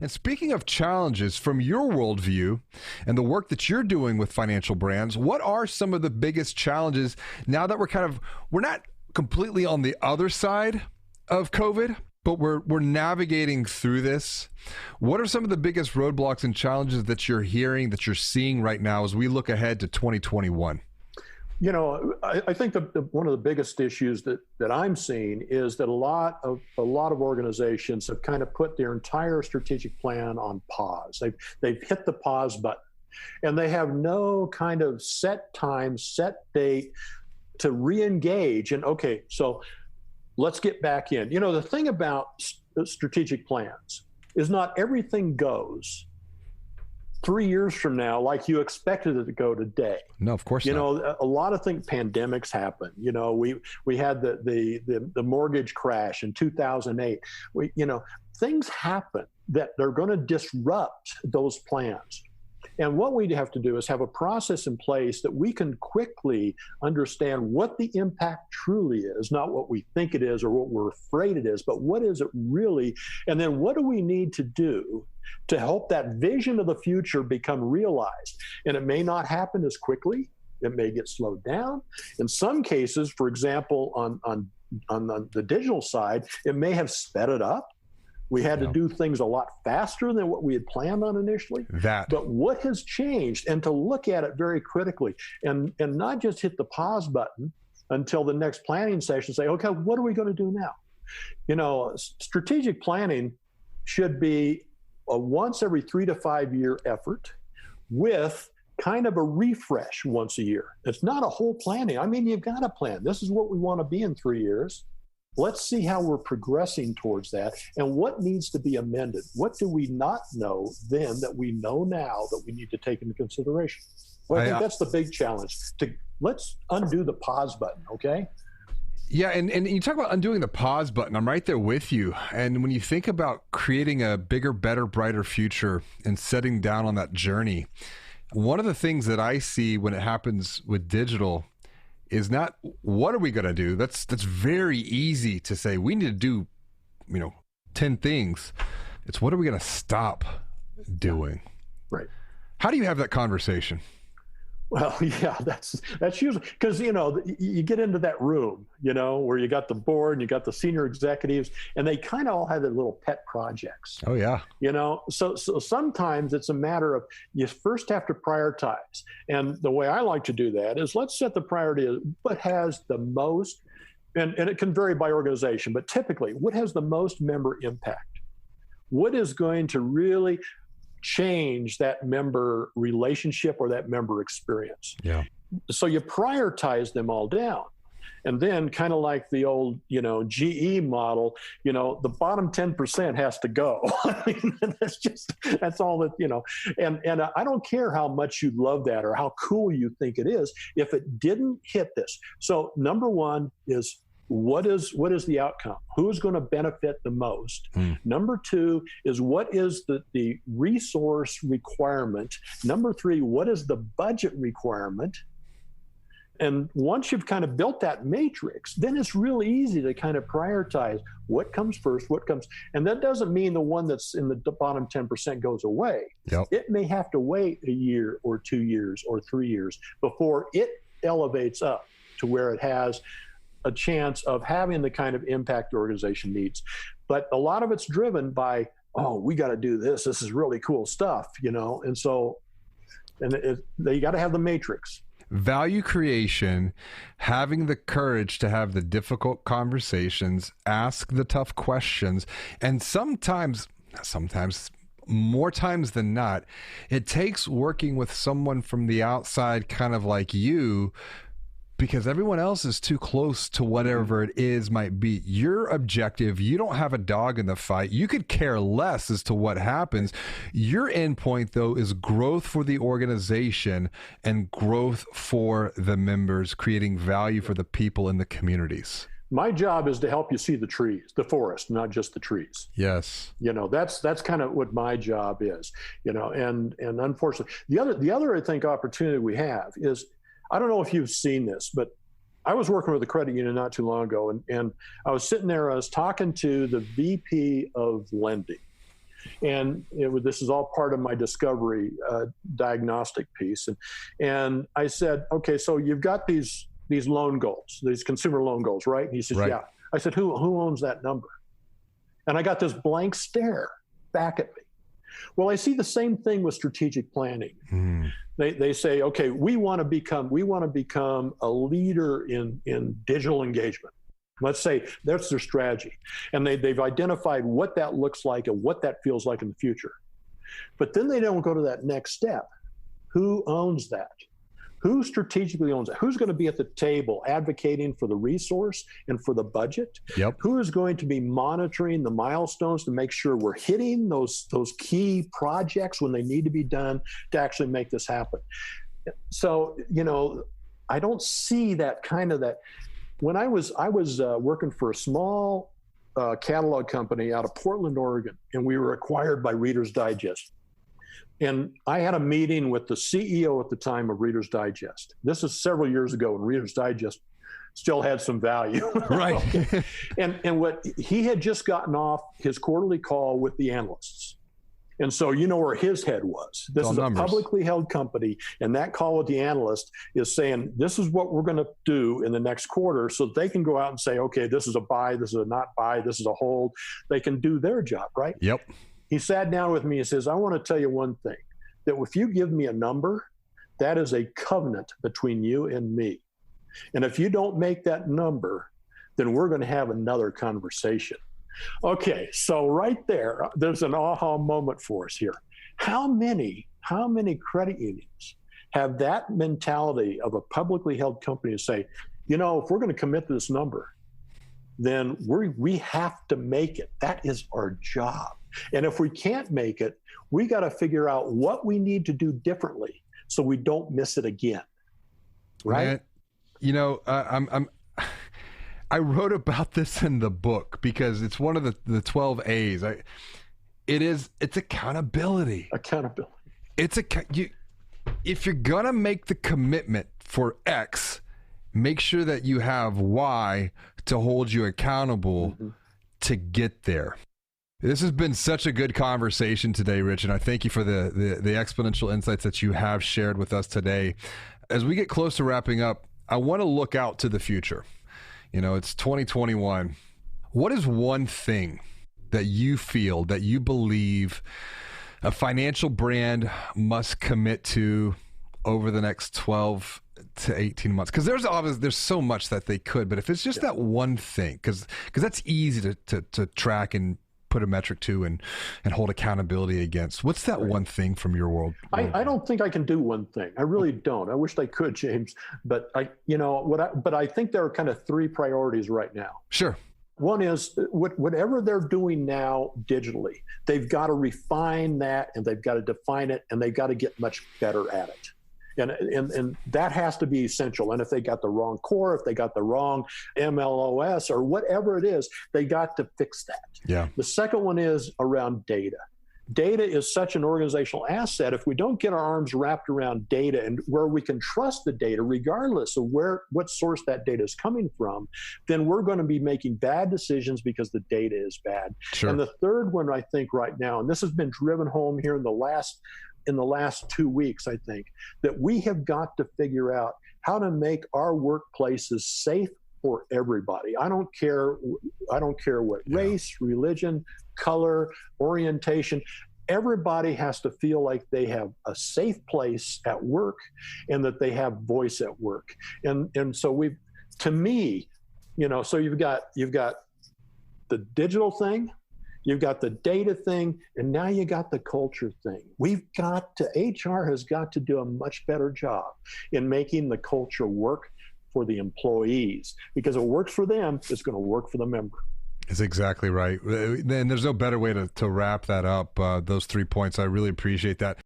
And speaking of challenges, from your worldview and the work that you're doing with financial brands, what are some of the biggest challenges now that we're not completely on the other side of COVID, but we're navigating through this? What are some of the biggest roadblocks and challenges that you're hearing, that you're seeing right now as we look ahead to 2021? I think one of the biggest issues that I'm seeing is that a lot of organizations have kind of put their entire strategic plan on pause. They've hit the pause button, and they have no kind of set time, set date to re-engage. And okay, so let's get back in. The thing about strategic plans is not everything goes 3 years from now like you expected it to go today. No, of course not. A lot of things, pandemics happen. We had the mortgage crash in 2008. Things happen that they're going to disrupt those plans. And what we have to do is have a process in place that we can quickly understand what the impact truly is, not what we think it is or what we're afraid it is, but what is it really? And then what do we need to do to help that vision of the future become realized? And it may not happen as quickly. It may get slowed down. In some cases, for example, on the digital side, it may have sped it up. We had to do things a lot faster than what we had planned on initially. But what has changed? And to look at it very critically and not just hit the pause button until the next planning session, say, okay, what are we going to do now? Strategic planning should be a once every 3 to 5 year effort with kind of a refresh once a year. It's not a whole planning. I mean, you've got to plan. This is what we want to be in 3 years. Let's see how we're progressing towards that and what needs to be amended. What do we not know then that we know now that we need to take into consideration? Well, I think that's the big challenge. Let's undo the pause button, okay? Yeah, and you talk about undoing the pause button. I'm right there with you. And when you think about creating a bigger, better, brighter future and setting down on that journey, one of the things that I see when it happens with digital is not what are we going to do? That's very easy to say. We need to do, 10 things. It's what are we going to stop doing? Right. How do you have that conversation? Well, yeah, that's usually because, you get into that room, where you got the board and you got the senior executives and they kind of all have their little pet projects. Oh, yeah. So sometimes it's a matter of you first have to prioritize. And the way I like to do that is let's set the priority of what has the most, and it can vary by organization, but typically what has the most member impact? What is going to really change that member relationship or that member experience? Yeah. So you prioritize them all down. And then kind of like the old, GE model, the bottom 10% has to go. I mean, that's all that, and I don't care how much you love that or how cool you think it is, if it didn't hit this. So number one is, what is the outcome? Who's going to benefit the most? Number two is what is the resource requirement? Number three, what is the budget requirement? And once you've kind of built that matrix, then it's really easy to kind of prioritize what comes first, and that doesn't mean the one that's in the bottom 10% goes away. Yep. It may have to wait a year or 2 years or 3 years before it elevates up to where it has a chance of having the kind of impact the organization needs. But a lot of it's driven by, we got to do this. This is really cool stuff, and so, you got to have the matrix. Value creation, having the courage to have the difficult conversations, ask the tough questions, and sometimes, more times than not, it takes working with someone from the outside, kind of like you, because everyone else is too close to whatever it is might be. Your objective, you don't have a dog in the fight. You could care less as to what happens. Your endpoint, though, is growth for the organization and growth for the members, creating value for the people in the communities. My job is to help you see the trees, the forest, not just the trees. Yes. That's kind of what my job is, and unfortunately, the other, I think, opportunity we have is, I don't know if you've seen this, but I was working with a credit union not too long ago, and I was sitting there, I was talking to the VP of lending. And this is all part of my discovery diagnostic piece. And I said, okay, so you've got these loan goals, these consumer loan goals, right? And he says, yeah. I said, who owns that number? And I got this blank stare back at me. Well, I see the same thing with strategic planning. They say, okay, we want to become a leader in digital engagement. Let's say that's their strategy. And they've identified what that looks like and what that feels like in the future. But then they don't go to that next step. Who owns that? Who strategically owns it? Who's going to be at the table advocating for the resource and for the budget? Yep. Who is going to be monitoring the milestones to make sure we're hitting those key projects when they need to be done to actually make this happen? So, I don't see that kind of that. When I was working for a small catalog company out of Portland, Oregon, and we were acquired by Reader's Digest. And I had a meeting with the CEO at the time of Reader's Digest. This is several years ago when Reader's Digest still had some value. Right. And what he had just gotten off his quarterly call with the analysts. And so where his head was. This is a publicly held company, and that call with the analyst is saying, this is what we're going to do in the next quarter, so they can go out and say, okay, this is a buy, this is a not buy, this is a hold. They can do their job, right? Yep. He sat down with me and says, I want to tell you one thing, that if you give me a number, that is a covenant between you and me. And if you don't make that number, then we're going to have another conversation. Okay, so right there's an aha moment for us here. How many credit unions have that mentality of a publicly held company to say, if we're going to commit to this number, then we have to make it. That is our job. And if we can't make it, we got to figure out what we need to do differently so we don't miss it again. Right? I wrote about this in the book because it's one of the 12 A's. It's accountability. Accountability. If you're going to make the commitment for X, make sure that you have Y to hold you accountable to get there. This has been such a good conversation today, Rich, and I thank you for the exponential insights that you have shared with us today. As we get close to wrapping up, I want to look out to the future. It's 2021. What is one thing that you feel, that you believe a financial brand must commit to over the next 12 to 18 months? Because there's so much that they could, but if it's just that one thing, because that's easy to track and put a metric to and hold accountability against. What's that one thing from your world? I don't think I can do one thing. I really don't. I wish I could, James. But I think there are kind of three priorities right now. Sure. One is whatever they're doing now digitally, they've got to refine that, and they've got to define it, and they've got to get much better at it. And that has to be essential. And if they got the wrong core, if they got the wrong MLOS or whatever it is, they got to fix that. Yeah. The second one is around data. Data is such an organizational asset. If we don't get our arms wrapped around data and where we can trust the data, regardless of what source that data is coming from, then we're going to be making bad decisions because the data is bad. Sure. And the third one, I think right now, and this has been driven home here in the last 2 weeks, I think, that we have got to figure out how to make our workplaces safe for everybody. I don't care what race, religion, color, orientation. Everybody has to feel like they have a safe place at work and that they have voice at work. And so so you've got the digital thing, you've got the data thing, and now you got the culture thing. HR has got to do a much better job in making the culture work for the employees, because if it works for them, it's going to work for the member. That's exactly right. And there's no better way to wrap that up, those 3 points. I really appreciate that.